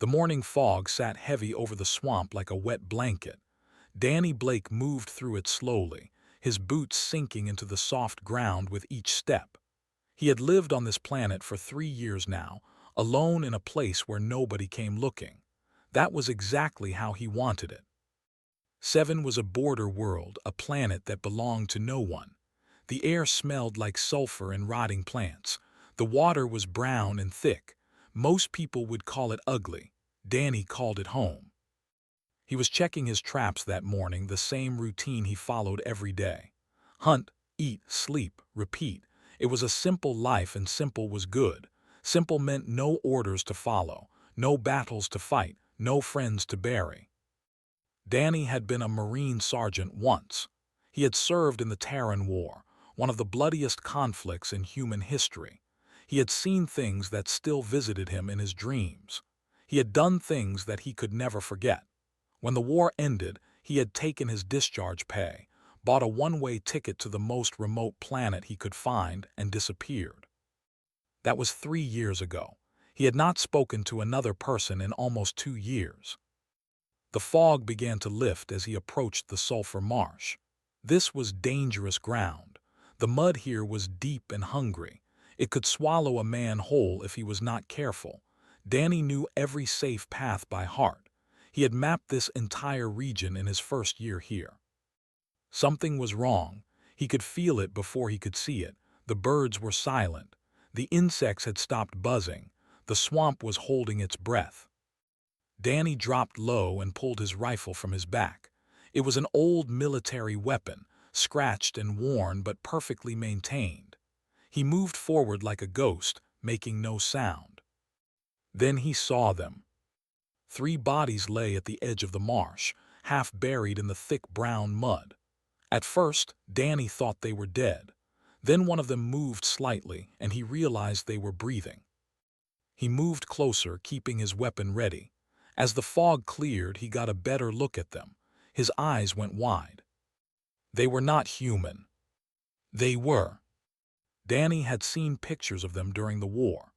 The morning fog sat heavy over the swamp like a wet blanket. Danny Blake moved through it slowly, his boots sinking into the soft ground with each step. He had lived on this planet for 3 years now, alone in a place where nobody came looking. That was exactly how he wanted it. Seven was a border world, a planet that belonged to no one. The air smelled like sulfur and rotting plants. The water was brown and thick. Most people would call it ugly. Danny called it home. He was checking his traps that morning, the same routine he followed every day. Hunt, eat, sleep, repeat. It was a simple life, and simple was good. Simple meant no orders to follow, no battles to fight, no friends to bury. Danny had been a Marine sergeant once. He had served in the Terran War, one of the bloodiest conflicts in human history. He had seen things that still visited him in his dreams. He had done things that he could never forget. When the war ended, he had taken his discharge pay, bought a one-way ticket to the most remote planet he could find, and disappeared. That was 3 years ago. He had not spoken to another person in almost 2 years. The fog began to lift as he approached the sulfur marsh. This was dangerous ground. The mud here was deep and hungry. It could swallow a man whole if he was not careful. Danny knew every safe path by heart. He had mapped this entire region in his first year here. Something was wrong. He could feel it before he could see it. The birds were silent. The insects had stopped buzzing. The swamp was holding its breath. Danny dropped low and pulled his rifle from his back. It was an old military weapon, scratched and worn but perfectly maintained. He moved forward like a ghost, making no sound. Then he saw them. 3 bodies lay at the edge of the marsh, half buried in the thick brown mud. At first, Danny thought they were dead. Then one of them moved slightly, and he realized they were breathing. He moved closer, keeping his weapon ready. As the fog cleared, he got a better look at them. His eyes went wide. They were not human. They were. Danny had seen pictures of them during the war.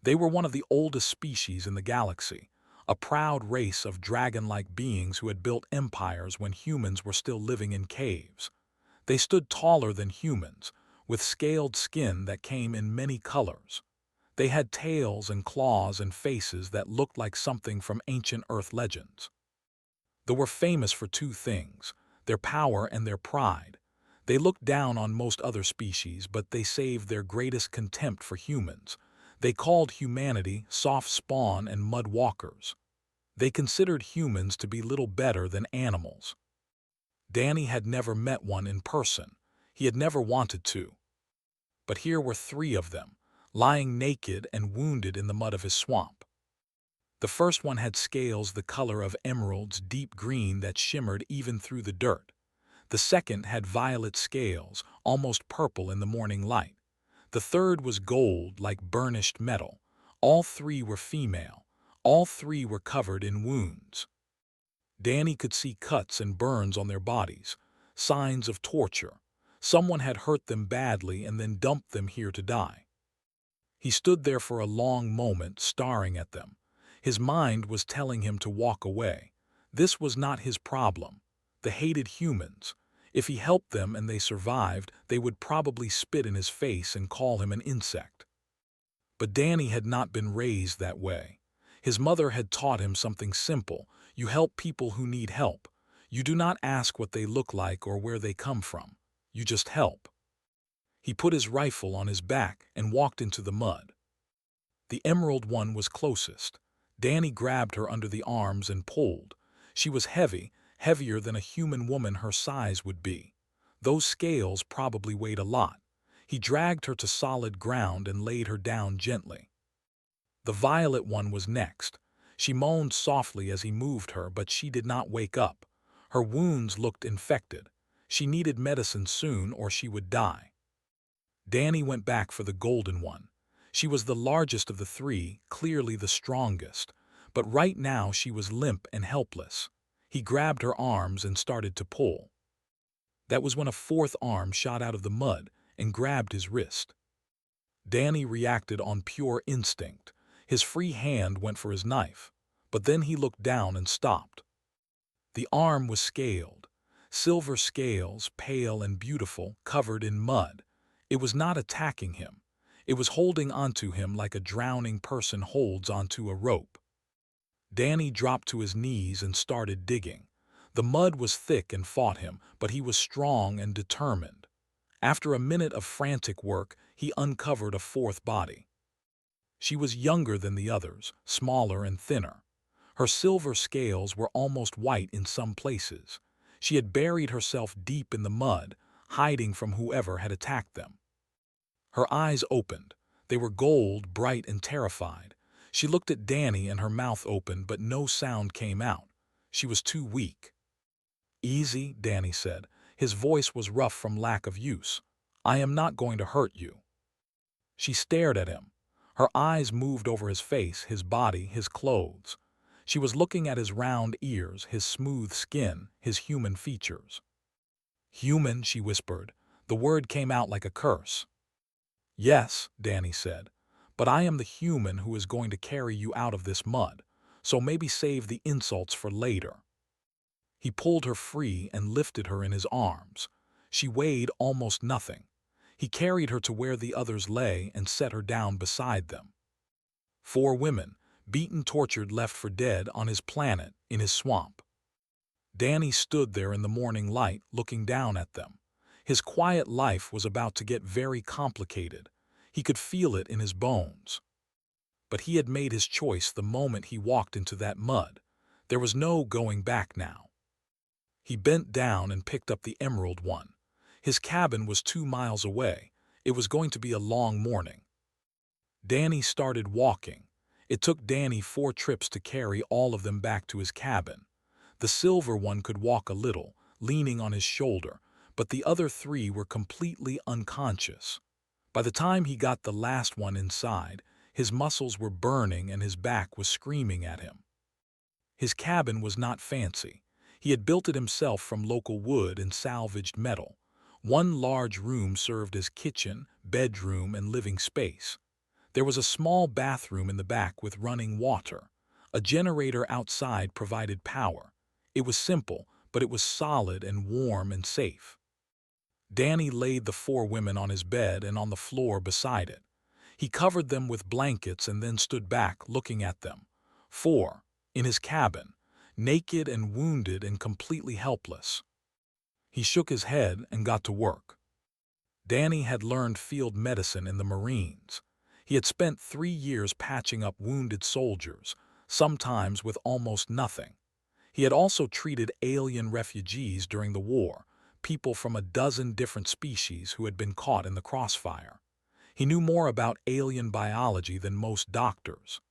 They were one of the oldest species in the galaxy, a proud race of dragon-like beings who had built empires when humans were still living in caves. They stood taller than humans, with scaled skin that came in many colors. They had tails and claws and faces that looked like something from ancient Earth legends. They were famous for 2 things, their power and their pride. They looked down on most other species, but they saved their greatest contempt for humans. They called humanity soft spawn and mud walkers. They considered humans to be little better than animals. Danny had never met one in person. He had never wanted to. But here were 3 of them, lying naked and wounded in the mud of his swamp. The first one had scales the color of emeralds, deep green that shimmered even through the dirt. The second had violet scales, almost purple in the morning light. The third was gold, like burnished metal. All 3 were female. All 3 were covered in wounds. Danny could see cuts and burns on their bodies, signs of torture. Someone had hurt them badly and then dumped them here to die. He stood there for a long moment, staring at them. His mind was telling him to walk away. This was not his problem. They hated humans. If he helped them and they survived, they would probably spit in his face and call him an insect. But Danny had not been raised that way. His mother had taught him something simple. You help people who need help. You do not ask what they look like or where they come from. You just help. He put his rifle on his back and walked into the mud. The emerald one was closest. Danny grabbed her under the arms and pulled. She was heavy, heavier than a human woman her size would be. Those scales probably weighed a lot. He dragged her to solid ground and laid her down gently. The violet one was next. She moaned softly as he moved her, but she did not wake up. Her wounds looked infected. She needed medicine soon or she would die. Danny went back for the golden one. She was the largest of the 3, clearly the strongest. But right now she was limp and helpless. He grabbed her arms and started to pull. That was when a 4th arm shot out of the mud and grabbed his wrist. Danny reacted on pure instinct. His free hand went for his knife. but then he looked down and stopped. The arm was scaled. Silver scales, pale and beautiful, covered in mud. It was not attacking him. It was holding onto him like a drowning person holds onto a rope. Danny dropped to his knees and started digging. The mud was thick and fought him, but he was strong and determined. After a minute of frantic work, he uncovered a fourth body. She was younger than the others, smaller and thinner. Her silver scales were almost white in some places. She had buried herself deep in the mud, hiding from whoever had attacked them. Her eyes opened. They were gold, bright and terrified. She looked at Danny and her mouth opened, but no sound came out. She was too weak. "Easy," Danny said. His voice was rough from lack of use. "I am not going to hurt you." She stared at him. Her eyes moved over his face, his body, his clothes. She was looking at his round ears, his smooth skin, his human features. "Human," she whispered. The word came out like a curse. "Yes," Danny said, "but I am the human who is going to carry you out of this mud, so maybe save the insults for later." He pulled her free and lifted her in his arms. She weighed almost nothing. He carried her to where the others lay and set her down beside them. 4 women, beaten, tortured, left for dead on his planet, in his swamp. Danny stood there in the morning light, looking down at them. His quiet life was about to get very complicated. He could feel it in his bones. But he had made his choice the moment he walked into that mud. There was no going back now. He bent down and picked up the emerald one. His cabin was 2 miles away. It was going to be a long morning. Danny started walking. It took Danny 4 trips to carry all of them back to his cabin. The silver one could walk a little, leaning on his shoulder, but the other 3 were completely unconscious. By the time he got the last one inside, his muscles were burning and his back was screaming at him. His cabin was not fancy. He had built it himself from local wood and salvaged metal. One large room served as kitchen, bedroom, and living space. There was a small bathroom in the back with running water. A generator outside provided power. It was simple, but it was solid and warm and safe. Danny laid the 4 women on his bed and on the floor beside it. He covered them with blankets and then stood back, looking at them. 4, in his cabin, naked and wounded and completely helpless. He shook his head and got to work. Danny had learned field medicine in the Marines. He had spent 3 years patching up wounded soldiers, sometimes with almost nothing. He had also treated alien refugees during the war, people from a dozen different species who had been caught in the crossfire. He knew more about alien biology than most doctors.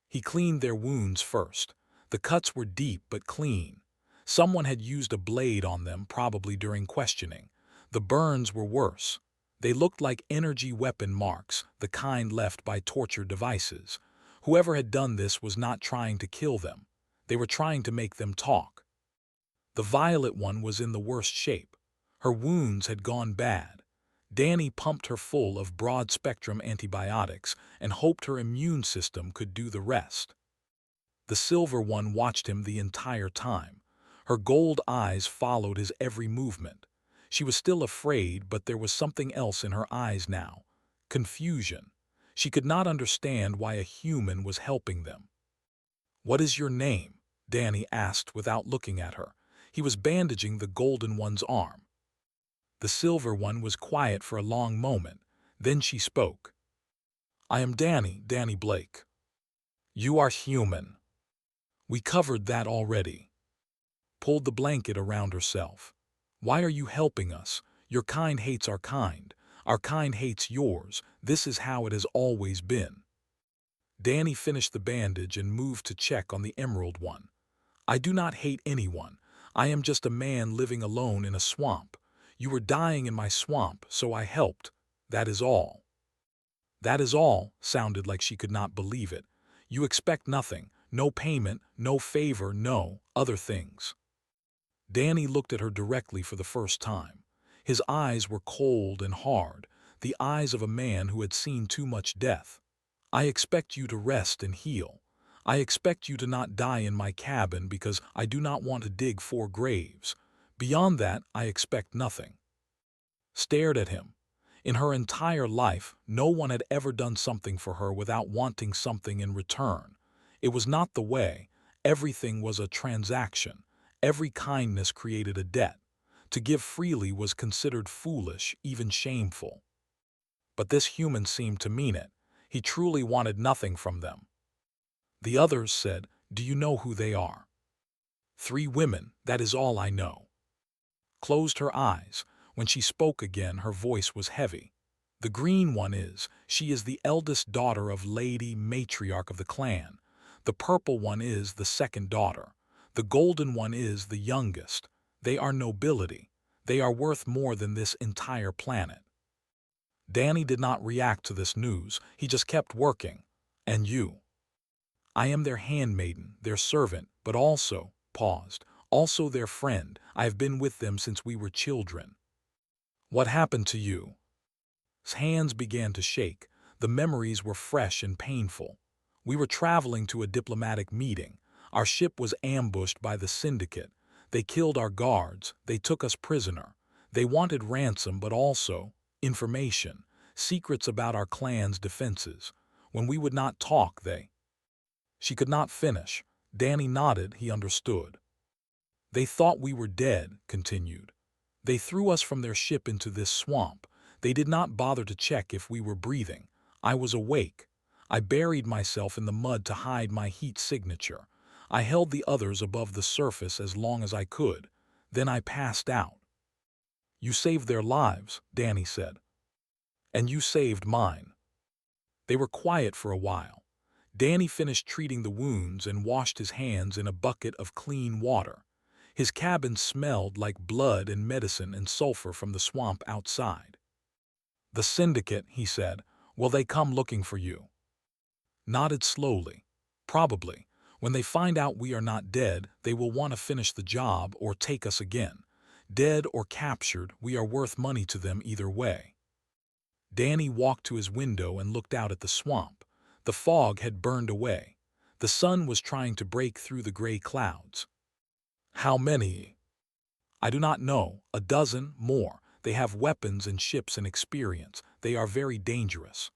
He cleaned their wounds first. The cuts were deep but clean. Someone had used a blade on them, probably during questioning. The burns were worse. They looked like energy weapon marks, the kind left by torture devices. Whoever had done this was not trying to kill them. They were trying to make them talk. The violet one was in the worst shape. Her wounds had gone bad. Danny pumped her full of broad-spectrum antibiotics and hoped her immune system could do the rest. The silver one watched him the entire time. Her gold eyes followed his every movement. She was still afraid, but there was something else in her eyes now. Confusion. She could not understand why a human was helping them. "What is your name?" Danny asked without looking at her. He was bandaging the golden one's arm. The silver one was quiet for a long moment. Then she spoke. "I am Danny, Danny Blake." "You are human." "We covered that already." Pulled the blanket around herself. "Why are you helping us? Your kind hates our kind. Our kind hates yours. This is how it has always been." Danny finished the bandage and moved to check on the emerald one. "I do not hate anyone. I am just a man living alone in a swamp. You were dying in my swamp, so I helped. That is all." "That is all," sounded like she could not believe it. "You expect nothing, no payment, no favor, no other things." Danny looked at her directly for the first time. His eyes were cold and hard, the eyes of a man who had seen too much death. "I expect you to rest and heal. I expect you to not die in my cabin because I do not want to dig 4 graves. Beyond that, I expect nothing." Stared at him. In her entire life, no one had ever done something for her without wanting something in return. It was not the way. Everything was a transaction. Every kindness created a debt. To give freely was considered foolish, even shameful. But this human seemed to mean it. He truly wanted nothing from them. The others said, "Do you know who they are?" 3 women, that is all I know. Closed her eyes. When she spoke again, her voice was heavy. The green one she is the eldest daughter of Lady Matriarch of the clan. The purple one is the second daughter. The golden one is the youngest. They are nobility. They are worth more than this entire planet. Danny did not react to this news. He just kept working. "And you?" "I am their handmaiden, their servant, but also," paused, "also their friend. I have been with them since we were children." "What happened to you?" His hands began to shake. The memories were fresh and painful. "We were traveling to a diplomatic meeting. Our ship was ambushed by the syndicate. They killed our guards. They took us prisoner. They wanted ransom, but also information, secrets about our clan's defenses. When we would not talk, they—" She could not finish. Danny nodded. He understood. "They thought we were dead," continued. "They threw us from their ship into this swamp. They did not bother to check if we were breathing. I was awake. I buried myself in the mud to hide my heat signature. I held the others above the surface as long as I could. Then I passed out." "You saved their lives," Danny said. "And you saved mine." They were quiet for a while. Danny finished treating the wounds and washed his hands in a bucket of clean water. His cabin smelled like blood and medicine and sulfur from the swamp outside. "The syndicate," he said, "will they come looking for you?" Nodded slowly. "Probably. When they find out we are not dead, they will want to finish the job or take us again. Dead or captured, we are worth money to them either way." Danny walked to his window and looked out at the swamp. The fog had burned away. The sun was trying to break through the gray clouds. "How many?" "I do not know. A dozen, more. They have weapons and ships and experience. They are very dangerous."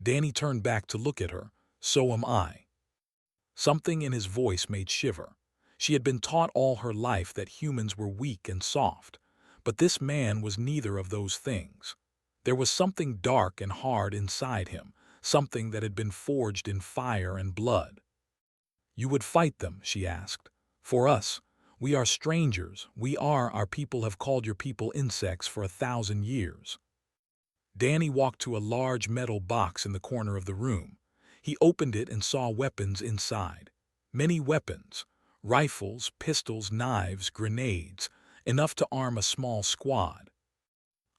Danny turned back to look at her. "So am I." Something in his voice made shiver. She had been taught all her life that humans were weak and soft. But this man was neither of those things. There was something dark and hard inside him, something that had been forged in fire and blood. "You would fight them?" she asked. "For us? We are strangers. Our people have called your people insects for 1,000 years." Danny walked to a large metal box in the corner of the room. He opened it and saw weapons inside. Many weapons. Rifles, pistols, knives, grenades. Enough to arm a small squad.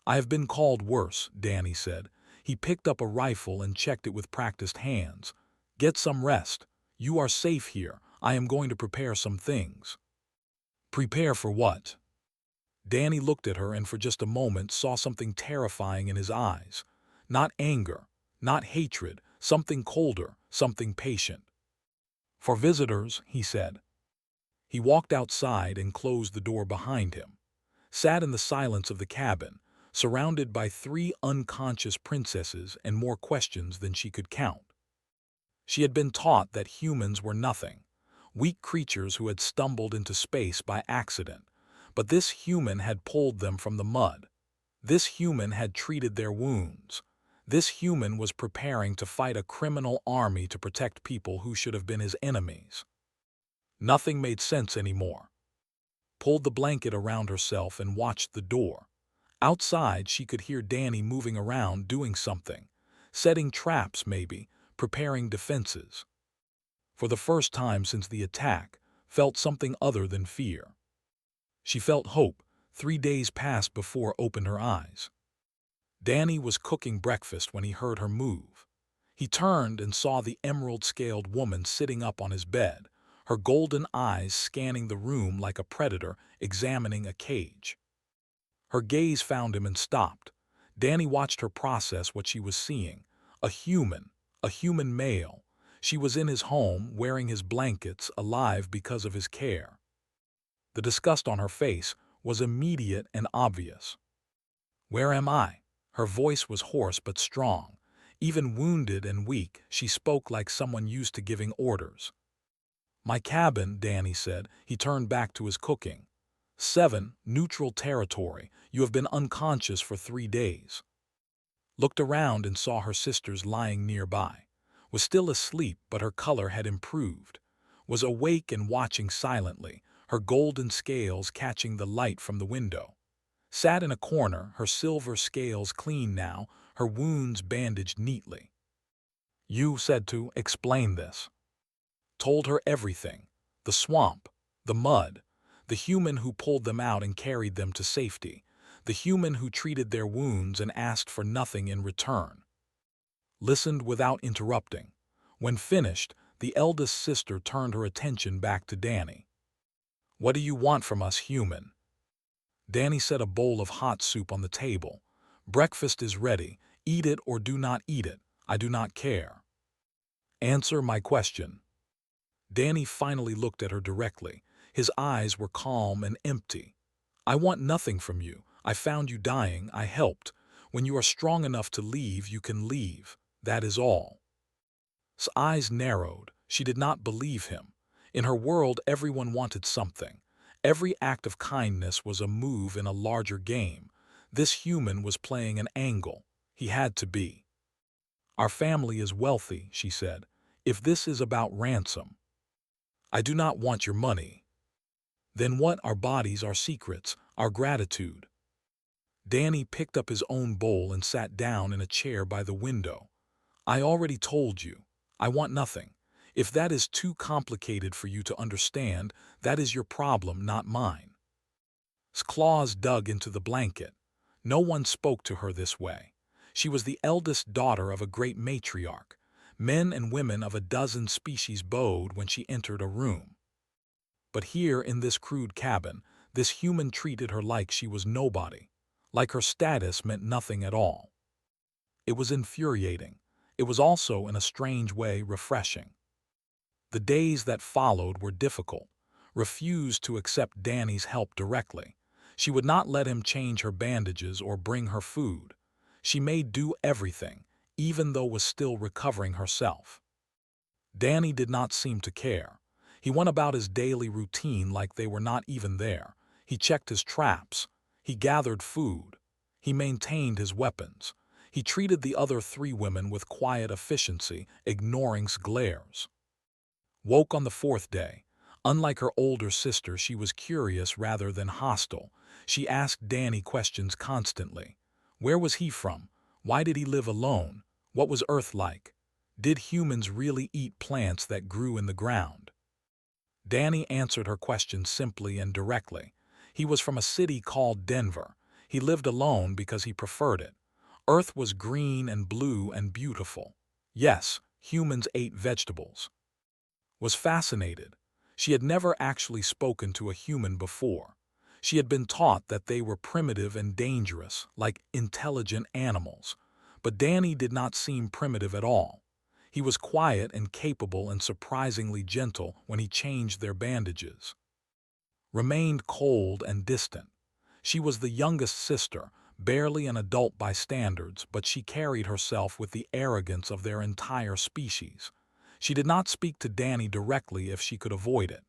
"I have been called worse," Danny said. He picked up a rifle and checked it with practiced hands. "Get some rest. You are safe here. I am going to prepare some things." "Prepare for what?" Danny looked at her and for just a moment saw something terrifying in his eyes. Not anger, not hatred, something colder, something patient. "For visitors," he said. He walked outside and closed the door behind him. Sat in the silence of the cabin, surrounded by 3 unconscious princesses and more questions than she could count. She had been taught that humans were nothing, weak creatures who had stumbled into space by accident. But this human had pulled them from the mud. This human had treated their wounds. This human was preparing to fight a criminal army to protect people who should have been his enemies. Nothing made sense anymore. Pulled the blanket around herself and watched the door. Outside, she could hear Danny moving around doing something. Setting traps, maybe, preparing defenses. For the first time since the attack, felt something other than fear. She felt hope. 3 days passed before opened her eyes. Danny was cooking breakfast when he heard her move. He turned and saw the emerald-scaled woman sitting up on his bed, her golden eyes scanning the room like a predator examining a cage. Her gaze found him and stopped. Danny watched her process what she was seeing. A human male. She was in his home, wearing his blankets, alive because of his care. The disgust on her face was immediate and obvious. "Where am I?" Her voice was hoarse but strong. Even wounded and weak, she spoke like someone used to giving orders. "My cabin," Danny said. He turned back to his cooking. "7, neutral territory. You have been unconscious for 3 days." Looked around and saw her sisters lying nearby. Was still asleep, but her color had improved. Was awake and watching silently, her golden scales catching the light from the window. Sat in a corner, her silver scales clean now, her wounds bandaged neatly. "You said to explain this." Told her everything. The swamp, the mud, the human who pulled them out and carried them to safety, the human who treated their wounds and asked for nothing in return. Listened without interrupting. When finished, the eldest sister turned her attention back to Danny. "What do you want from us, human?" Danny set a bowl of hot soup on the table. "Breakfast is ready. Eat it or do not eat it. I do not care." "Answer my question." Danny finally looked at her directly. His eyes were calm and empty. "I want nothing from you. I found you dying. I helped. When you are strong enough to leave, you can leave. That is all." His eyes narrowed. She did not believe him. In her world, everyone wanted something. Every act of kindness was a move in a larger game. This human was playing an angle. He had to be. "Our family is wealthy," she said. "If this is about ransom." "I do not want your money." "Then what? Our bodies, our secrets, our gratitude." Danny picked up his own bowl and sat down in a chair by the window. "I already told you. I want nothing. If that is too complicated for you to understand, that is your problem, not mine." His claws dug into the blanket. No one spoke to her this way. She was the eldest daughter of a great matriarch. Men and women of a dozen species bowed when she entered a room. But here, in this crude cabin, this human treated her like she was nobody, like her status meant nothing at all. It was infuriating. It was also, in a strange way, refreshing. The days that followed were difficult. Refused to accept Danny's help directly. She would not let him change her bandages or bring her food. She made do everything, even though was still recovering herself. Danny did not seem to care. He went about his daily routine like they were not even there. He checked his traps. He gathered food. He maintained his weapons. He treated the other 3 women with quiet efficiency, ignoring glares. Woke on the 4th day. Unlike her older sister, she was curious rather than hostile. She asked Danny questions constantly. Where was he from? Why did he live alone? What was Earth like? Did humans really eat plants that grew in the ground? Danny answered her questions simply and directly. He was from a city called Denver. He lived alone because he preferred it. Earth was green and blue and beautiful. Yes, humans ate vegetables. Was fascinated. She had never actually spoken to a human before. She had been taught that they were primitive and dangerous, like intelligent animals. But Danny did not seem primitive at all. He was quiet and capable and surprisingly gentle when he changed their bandages. Remained cold and distant. She was the youngest sister, barely an adult by standards, but she carried herself with the arrogance of their entire species. She did not speak to Danny directly if she could avoid it.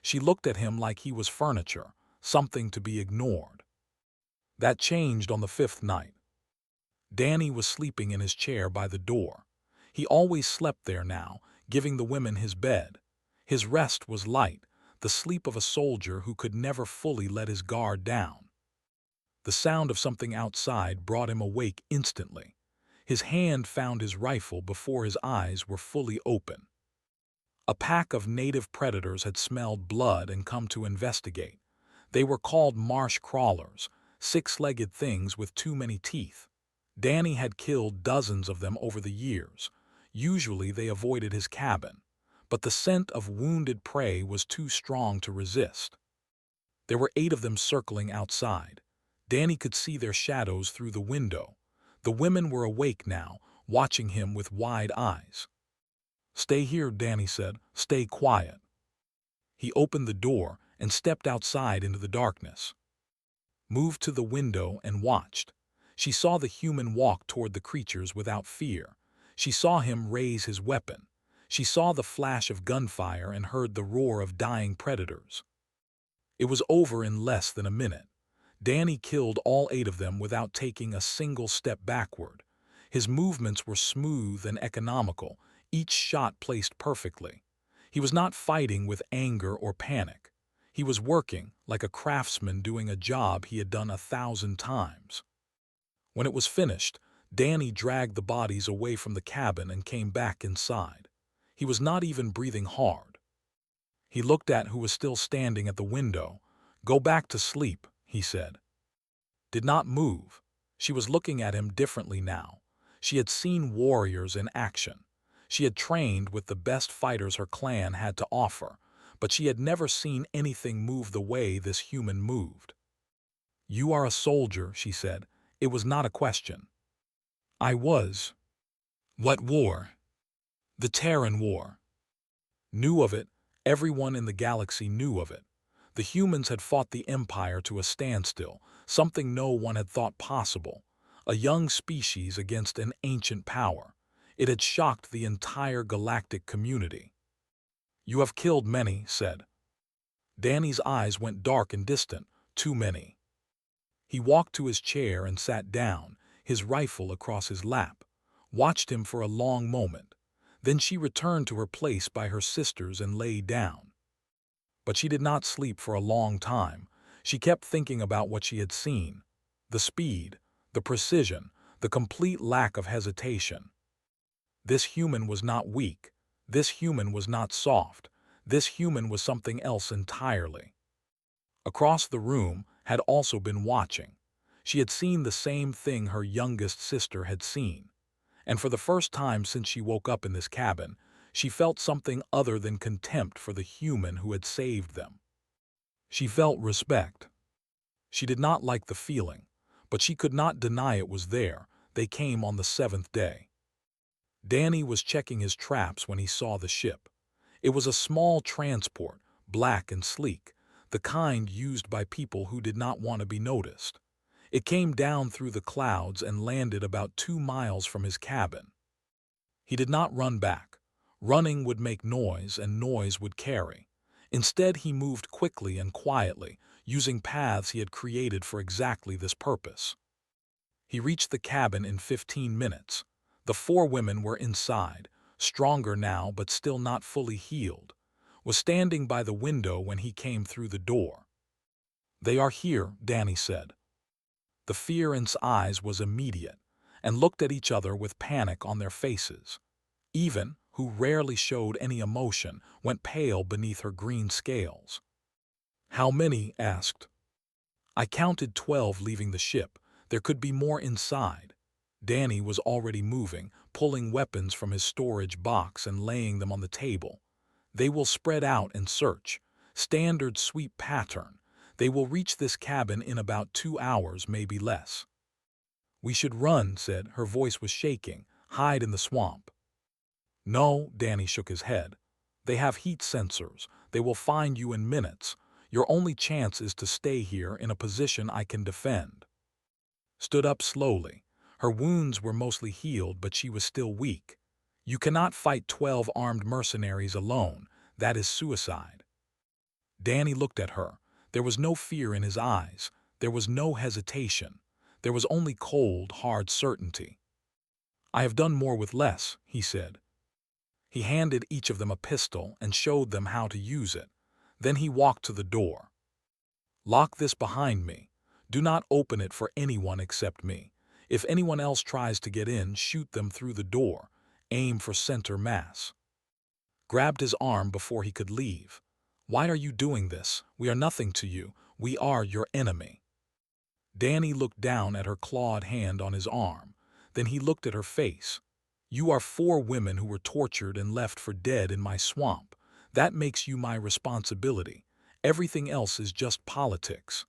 She looked at him like he was furniture, something to be ignored. That changed on the 5th night. Danny was sleeping in his chair by the door. He always slept there now, giving the women his bed. His rest was light, the sleep of a soldier who could never fully let his guard down. The sound of something outside brought him awake instantly. His hand found his rifle before his eyes were fully open. A pack of native predators had smelled blood and come to investigate. They were called marsh crawlers, 6-legged things with too many teeth. Danny had killed dozens of them over the years. Usually they avoided his cabin, but the scent of wounded prey was too strong to resist. There were 8 of them circling outside. Danny could see their shadows through the window. The women were awake now, watching him with wide eyes. "Stay here," Danny said. "Stay quiet." He opened the door and stepped outside into the darkness. Moved to the window and watched. She saw the human walk toward the creatures without fear. She saw him raise his weapon. She saw the flash of gunfire and heard the roar of dying predators. It was over in less than a minute. Danny killed all 8 of them without taking a single step backward. His movements were smooth and economical, each shot placed perfectly. He was not fighting with anger or panic. He was working like a craftsman doing a job he had done 1,000 times. When it was finished, Danny dragged the bodies away from the cabin and came back inside. He was not even breathing hard. He looked at who was still standing at the window. "Go back to sleep," he said. Did not move. She was looking at him differently now. She had seen warriors in action. She had trained with the best fighters her clan had to offer, but she had never seen anything move the way this human moved. "You are a soldier," she said. It was not a question. "I was." "What war?" "The Terran War." Knew of it. Everyone in the galaxy knew of it. The humans had fought the Empire to a standstill, something no one had thought possible. A young species against an ancient power. It had shocked the entire galactic community. "You have killed many," said. Danny's eyes went dark and distant. "Too many." He walked to his chair and sat down, his rifle across his lap. Watched him for a long moment. Then she returned to her place by her sisters and lay down. But she did not sleep for a long time. She kept thinking about what she had seen. The speed, the precision, the complete lack of hesitation. This human was not weak. This human was not soft. This human was something else entirely. Across the room had also been watching. She had seen the same thing her youngest sister had seen. And for the first time since she woke up in this cabin, she felt something other than contempt for the human who had saved them. She felt respect. She did not like the feeling, but she could not deny it was there. They came on the 7th day. Danny was checking his traps when he saw the ship. It was a small transport, black and sleek, the kind used by people who did not want to be noticed. It came down through the clouds and landed about 2 miles from his cabin. He did not run back. Running would make noise, and noise would carry. Instead, he moved quickly and quietly, using paths he had created for exactly this purpose. He reached the cabin in 15 minutes. The 4 women were inside, stronger now but still not fully healed. Was standing by the window when he came through the door. "They are here," Danny said. The fear in his eyes was immediate, and looked at each other with panic on their faces. Even, who rarely showed any emotion, went pale beneath her green scales. "How many?" asked. "I counted 12 leaving the ship. There could be more inside." Danny was already moving, pulling weapons from his storage box and laying them on the table. "They will spread out and search. Standard sweep pattern. They will reach this cabin in about 2 hours, maybe less." "We should run," said. Her voice was shaking. "Hide in the swamp." "No," Danny shook his head. "They have heat sensors. They will find you in minutes. Your only chance is to stay here in a position I can defend." Stood up slowly. Her wounds were mostly healed, but she was still weak. "You cannot fight 12 armed mercenaries alone. That is suicide." Danny looked at her. There was no fear in his eyes. There was no hesitation. There was only cold, hard certainty. "I have done more with less," he said. He handed each of them a pistol and showed them how to use it. Then he walked to the door. "Lock this behind me. Do not open it for anyone except me. If anyone else tries to get in, shoot them through the door. Aim for center mass." Grabbed his arm before he could leave. "Why are you doing this? We are nothing to you. We are your enemy." Danny looked down at her clawed hand on his arm. Then he looked at her face. "You are 4 women who were tortured and left for dead in my swamp. That makes you my responsibility. Everything else is just politics."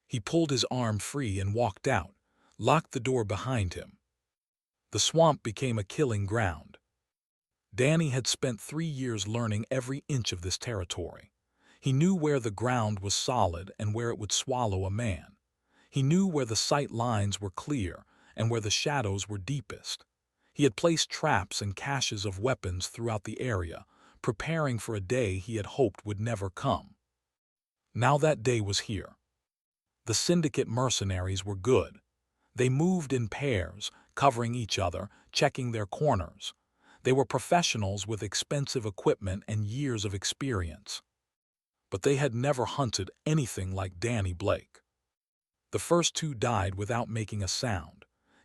He pulled his arm free and walked out, locked the door behind him. The swamp became a killing ground. Danny had spent 3 years learning every inch of this territory. He knew where the ground was solid and where it would swallow a man. He knew where the sight lines were clear and where the shadows were deepest. He had placed traps and caches of weapons throughout the area, preparing for a day he had hoped would never come. Now that day was here. The syndicate mercenaries were good. They moved in pairs, covering each other, checking their corners. They were professionals with expensive equipment and years of experience. But they had never hunted anything like Danny Blake. The first two died without making a sound.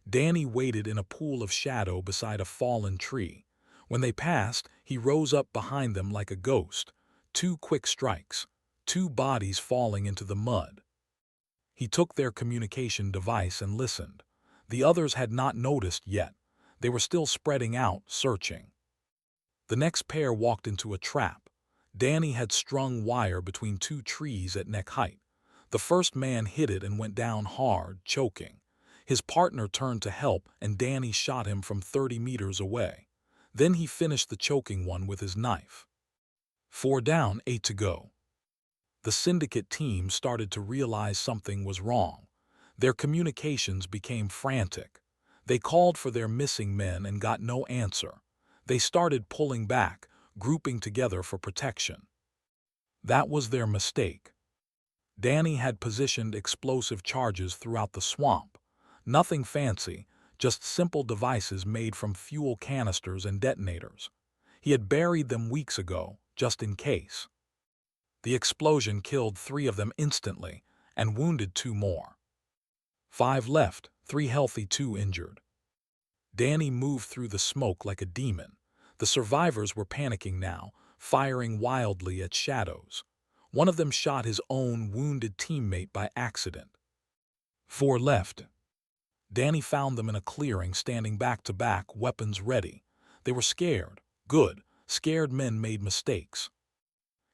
Danny waited in a pool of shadow beside a fallen tree. When they passed, he rose up behind them like a ghost. 2 quick strikes, 2 bodies falling into the mud. He took their communication device and listened. The others had not noticed yet. They were still spreading out, searching. The next pair walked into a trap. Danny had strung wire between 2 trees at neck height. The first man hit it and went down hard, choking. His partner turned to help, and Danny shot him from 30 meters away. Then he finished the choking one with his knife. 4 down, 8 to go. The syndicate team started to realize something was wrong. Their communications became frantic. They called for their missing men and got no answer. They started pulling back, grouping together for protection. That was their mistake. Danny had positioned explosive charges throughout the swamp. Nothing fancy, just simple devices made from fuel canisters and detonators. He had buried them weeks ago, just in case. The explosion killed 3 of them instantly and wounded 2 more. 5 left, 3 healthy, 2 injured. Danny moved through the smoke like a demon. The survivors were panicking now, firing wildly at shadows. One of them shot his own wounded teammate by accident. 4 left. Danny found them in a clearing, standing back to back, weapons ready. They were scared. Good. Scared men made mistakes.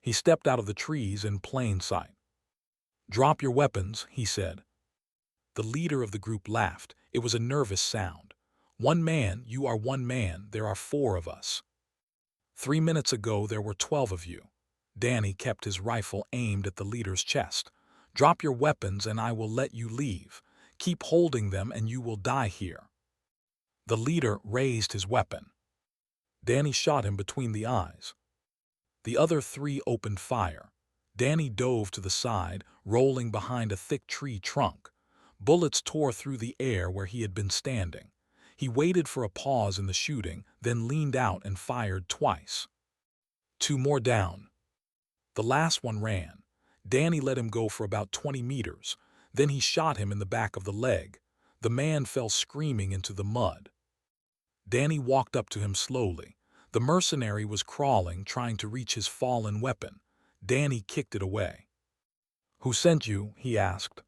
He stepped out of the trees in plain sight. "Drop your weapons," he said. The leader of the group laughed. It was a nervous sound. "1 man, you are 1 man, there are 4 of us. 3 minutes ago there were 12 of you." Danny kept his rifle aimed at the leader's chest. "Drop your weapons and I will let you leave. Keep holding them and you will die here." The leader raised his weapon. Danny shot him between the eyes. The other 3 opened fire. Danny dove to the side, rolling behind a thick tree trunk. Bullets tore through the air where he had been standing. He waited for a pause in the shooting, then leaned out and fired twice. 2 more down. The last one ran. Danny let him go for about 20 meters. Then he shot him in the back of the leg. The man fell screaming into the mud. Danny walked up to him slowly. The mercenary was crawling, trying to reach his fallen weapon. Danny kicked it away. "Who sent you?" he asked.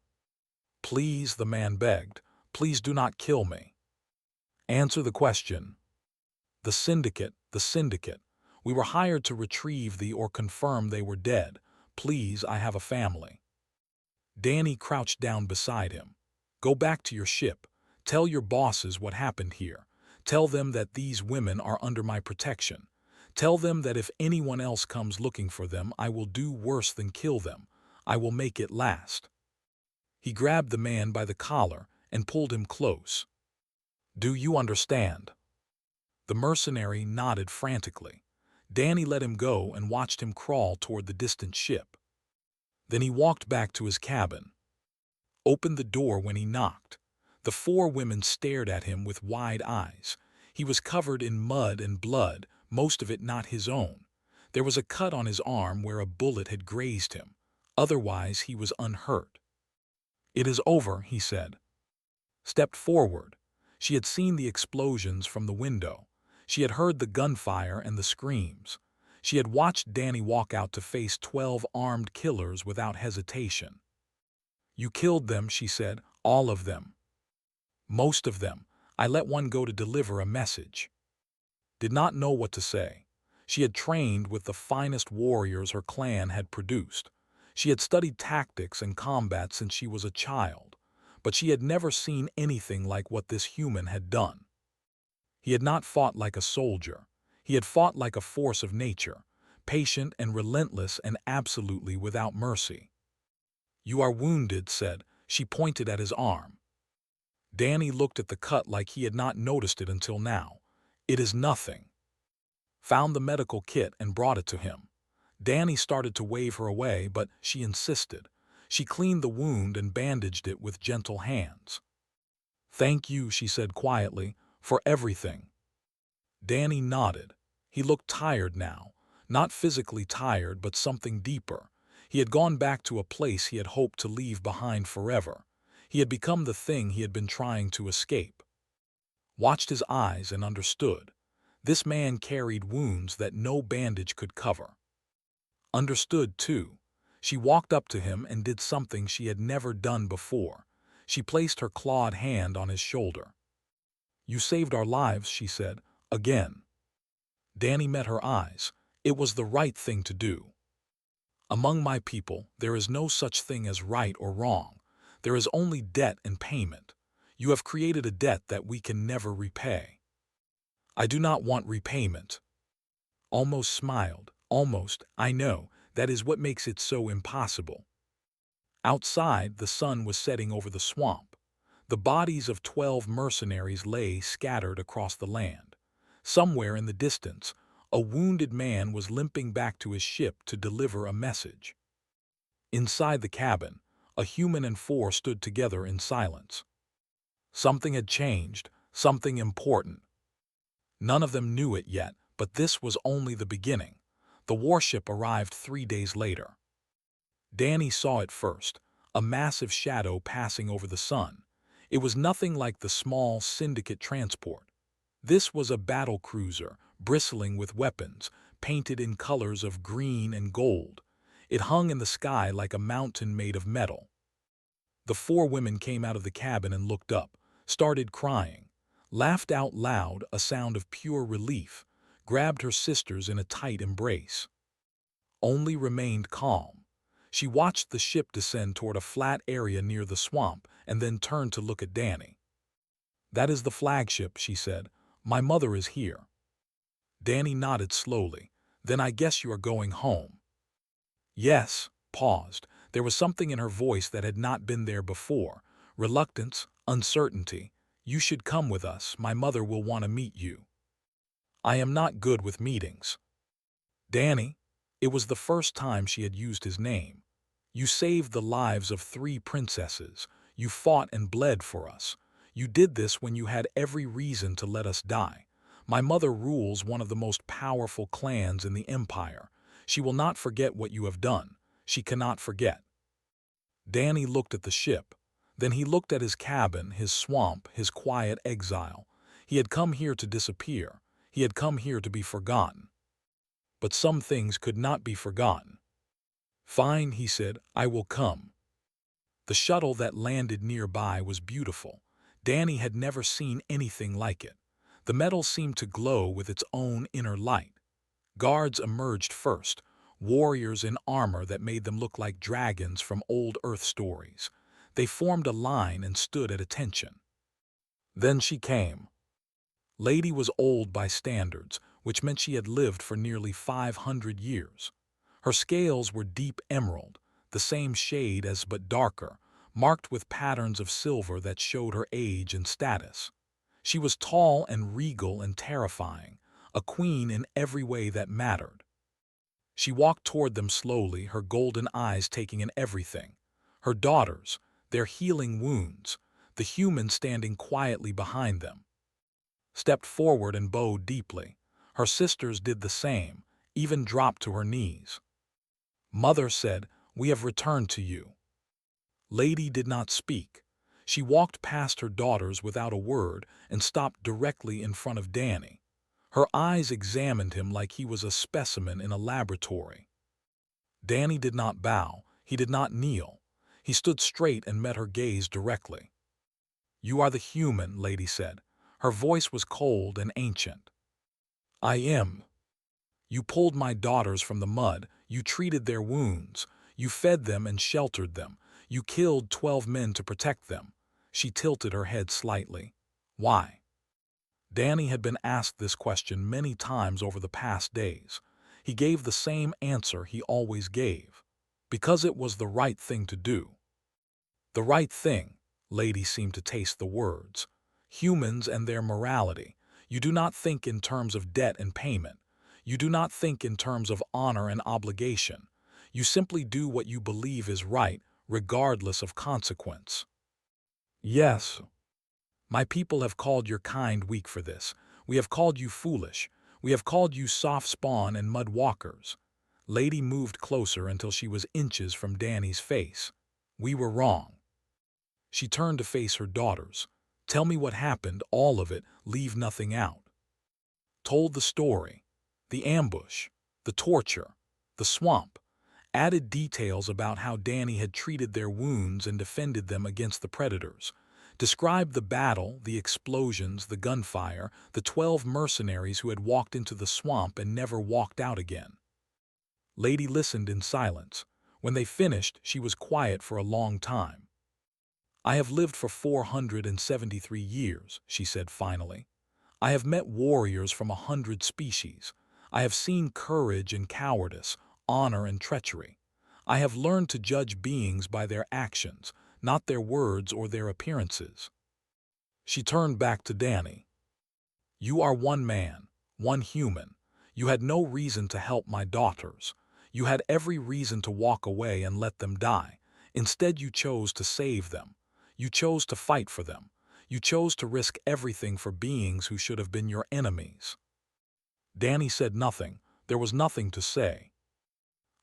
"Please," the man begged. "Please do not kill me." "Answer the question." "The syndicate, the syndicate. We were hired to retrieve or confirm they were dead. Please, I have a family." Danny crouched down beside him. "Go back to your ship. Tell your bosses what happened here. Tell them that these women are under my protection. Tell them that if anyone else comes looking for them, I will do worse than kill them. I will make it last." He grabbed the man by the collar and pulled him close. "Do you understand?" The mercenary nodded frantically. Danny let him go and watched him crawl toward the distant ship. Then he walked back to his cabin. Opened the door when he knocked. The 4 women stared at him with wide eyes. He was covered in mud and blood, most of it not his own. There was a cut on his arm where a bullet had grazed him. Otherwise, he was unhurt. "It is over," he said. Stepped forward. She had seen the explosions from the window. She had heard the gunfire and the screams. She had watched Danny walk out to face 12 armed killers without hesitation. "You killed them," she said, "all of them." "Most of them. I let one go to deliver a message." Did not know what to say. She had trained with the finest warriors her clan had produced. She had studied tactics and combat since she was a child, but she had never seen anything like what this human had done. He had not fought like a soldier. He had fought like a force of nature, patient and relentless and absolutely without mercy. "You are wounded," said. She pointed at his arm. Danny looked at the cut like he had not noticed it until now. "It is nothing." Found the medical kit and brought it to him. Danny started to wave her away, but she insisted. She cleaned the wound and bandaged it with gentle hands. "Thank you," she said quietly, "for everything." Danny nodded. He looked tired now, not physically tired, but something deeper. He had gone back to a place he had hoped to leave behind forever. He had become the thing he had been trying to escape. Watched his eyes and understood. This man carried wounds that no bandage could cover. Understood, too. She walked up to him and did something she had never done before. She placed her clawed hand on his shoulder. "You saved our lives," she said, "again." Danny met her eyes. It was the right thing to do. "Among my people, there is no such thing as right or wrong. There is only debt and payment. You have created a debt that we can never repay." "I do not want repayment." Almost smiled. "Almost, I know, that is what makes it so impossible." Outside, the sun was setting over the swamp. The bodies of 12 mercenaries lay scattered across the land. Somewhere in the distance, a wounded man was limping back to his ship to deliver a message. Inside the cabin, a human and four stood together in silence. Something had changed, something important. None of them knew it yet, but this was only the beginning. The warship arrived 3 days later. Danny saw it first, a massive shadow passing over the sun. It was nothing like the small syndicate transport. This was a battle cruiser, bristling with weapons, painted in colors of green and gold. It hung in the sky like a mountain made of metal. The 4 women came out of the cabin and looked up, started crying, laughed out loud, a sound of pure relief, grabbed her sisters in a tight embrace. Only remained calm. She watched the ship descend toward a flat area near the swamp and then turned to look at Danny. "That is the flagship," she said. "My mother is here." Danny nodded slowly. "Then I guess you are going home." "Yes," paused. There was something in her voice that had not been there before. Reluctance, uncertainty. "You should come with us. My mother will want to meet you." "I am not good with meetings." "Danny," it was the first time she had used his name. "You saved the lives of 3 princesses. You fought and bled for us. You did this when you had every reason to let us die. My mother rules one of the most powerful clans in the empire. She will not forget what you have done. She cannot forget." Danny looked at the ship. Then he looked at his cabin, his swamp, his quiet exile. He had come here to disappear. He had come here to be forgotten. But some things could not be forgotten. "Fine," he said, "I will come." The shuttle that landed nearby was beautiful. Danny had never seen anything like it. The metal seemed to glow with its own inner light. Guards emerged first, warriors in armor that made them look like dragons from old Earth stories. They formed a line and stood at attention. Then she came. Lady was old by standards, which meant she had lived for nearly 500 years. Her scales were deep emerald, the same shade as but darker, marked with patterns of silver that showed her age and status. She was tall and regal and terrifying, a queen in every way that mattered. She walked toward them slowly, her golden eyes taking in everything. Her daughters, their healing wounds, the humans standing quietly behind them. Stepped forward and bowed deeply. Her sisters did the same, even dropped to her knees. Mother said, "We have returned to you." Lady did not speak. She walked past her daughters without a word and stopped directly in front of Danny. Her eyes examined him like he was a specimen in a laboratory. Danny did not bow. He did not kneel. He stood straight and met her gaze directly. "You are the human," Lady said. Her voice was cold and ancient. "I am. You pulled my daughters from the mud. You treated their wounds. You fed them and sheltered them. You killed 12 men to protect them." She tilted her head slightly. "Why?" Danny had been asked this question many times over the past days. He gave the same answer he always gave. Because it was the right thing to do. The right thing, Lady seemed to taste the words. Humans and their morality. You do not think in terms of debt and payment. You do not think in terms of honor and obligation. You simply do what you believe is right, regardless of consequence. Yes, my people have called your kind weak for this. We have called you foolish. We have called you soft spawn and mud walkers. Lady moved closer until she was inches from Danny's face. We were wrong. She turned to face her daughters. Tell me what happened, all of it, leave nothing out. Told the story, the ambush, the torture, the swamp, added details about how Danny had treated their wounds and defended them against the predators. Described the battle, the explosions, the gunfire, the 12 mercenaries who had walked into the swamp and never walked out again. Lady listened in silence. When they finished, she was quiet for a long time. I have lived for 473 years, she said finally. I have met warriors from 100 species. I have seen courage and cowardice, honor and treachery. I have learned to judge beings by their actions, not their words or their appearances. She turned back to Danny. You are one man, one human. You had no reason to help my daughters. You had every reason to walk away and let them die. Instead, you chose to save them. You chose to fight for them. You chose to risk everything for beings who should have been your enemies. Danny said nothing. There was nothing to say.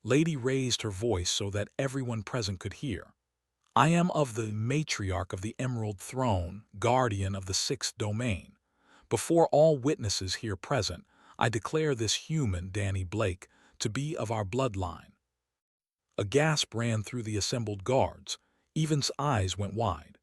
Lady raised her voice so that everyone present could hear. I am of the matriarch of the Emerald Throne, guardian of the sixth domain. Before all witnesses here present, I declare this human, Danny Blake, to be of our bloodline. A gasp ran through the assembled guards. Evan's eyes went wide.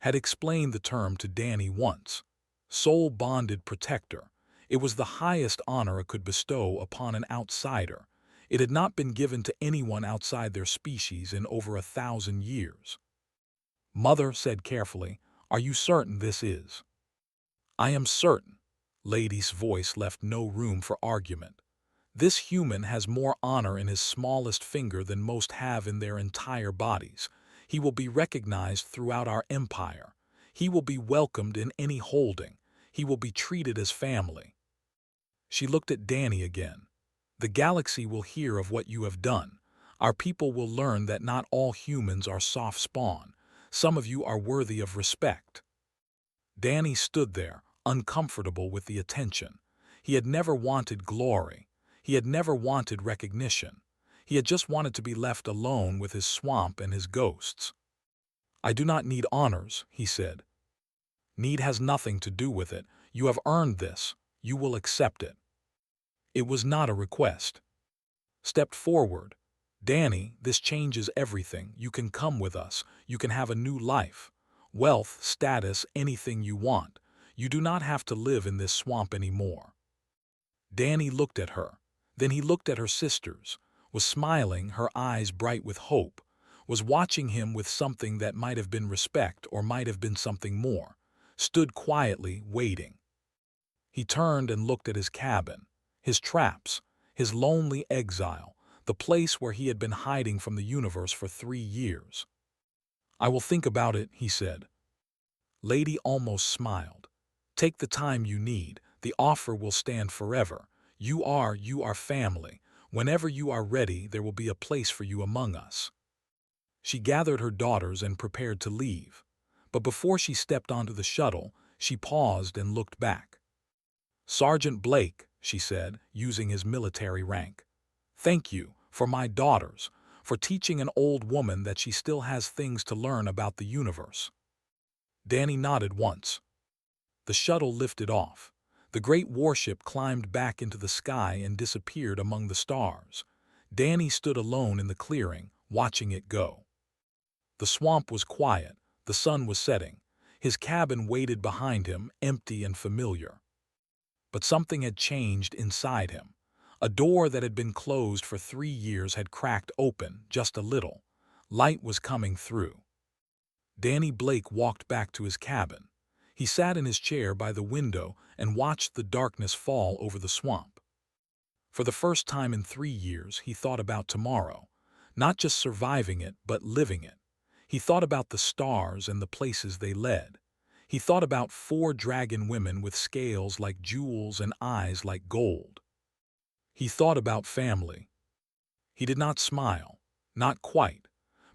Had explained the term to Danny once. Soul-bonded protector. It was the highest honor it could bestow upon an outsider. It had not been given to anyone outside their species in over 1,000 years. Mother said carefully, are you certain this is? I am certain. Lady's voice left no room for argument. This human has more honor in his smallest finger than most have in their entire bodies. He will be recognized throughout our empire. He will be welcomed in any holding. He will be treated as family. She looked at Danny again. The galaxy will hear of what you have done. Our people will learn that not all humans are soft spawn. Some of you are worthy of respect. Danny stood there, uncomfortable with the attention. He had never wanted glory. He had never wanted recognition. He had just wanted to be left alone with his swamp and his ghosts. I do not need honors, he said. Need has nothing to do with it. You have earned this. You will accept it. It was not a request. Stepped forward. Danny, this changes everything. You can come with us. You can have a new life. Wealth, status, anything you want. You do not have to live in this swamp anymore. Danny looked at her. Then he looked at her sisters, was smiling, her eyes bright with hope, was watching him with something that might have been respect or might have been something more, stood quietly, waiting. He turned and looked at his cabin, his traps, his lonely exile, the place where he had been hiding from the universe for 3 years. I will think about it, he said. Lady almost smiled. Take the time you need. The offer will stand forever. You are family. Whenever you are ready, there will be a place for you among us. She gathered her daughters and prepared to leave. But before she stepped onto the shuttle, she paused and looked back. Sergeant Blake, she said, using his military rank. Thank you, for my daughters, for teaching an old woman that she still has things to learn about the universe. Danny nodded once. The shuttle lifted off. The great warship climbed back into the sky and disappeared among the stars. Danny stood alone in the clearing, watching it go. The swamp was quiet. The sun was setting. His cabin waited behind him, empty and familiar. But something had changed inside him. A door that had been closed for 3 years had cracked open, just a little. Light was coming through. Danny Blake walked back to his cabin. He sat in his chair by the window and watched the darkness fall over the swamp. For the first time in 3 years, he thought about tomorrow, not just surviving it, but living it. He thought about the stars and the places they led. He thought about 4 dragon women with scales like jewels and eyes like gold. He thought about family. He did not smile, not quite,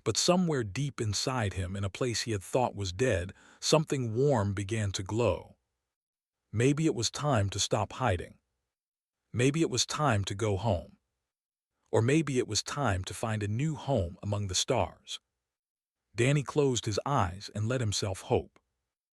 but somewhere deep inside him, in a place he had thought was dead, something warm began to glow. Maybe it was time to stop hiding. Maybe it was time to go home. Or maybe it was time to find a new home among the stars. Danny closed his eyes and let himself hope.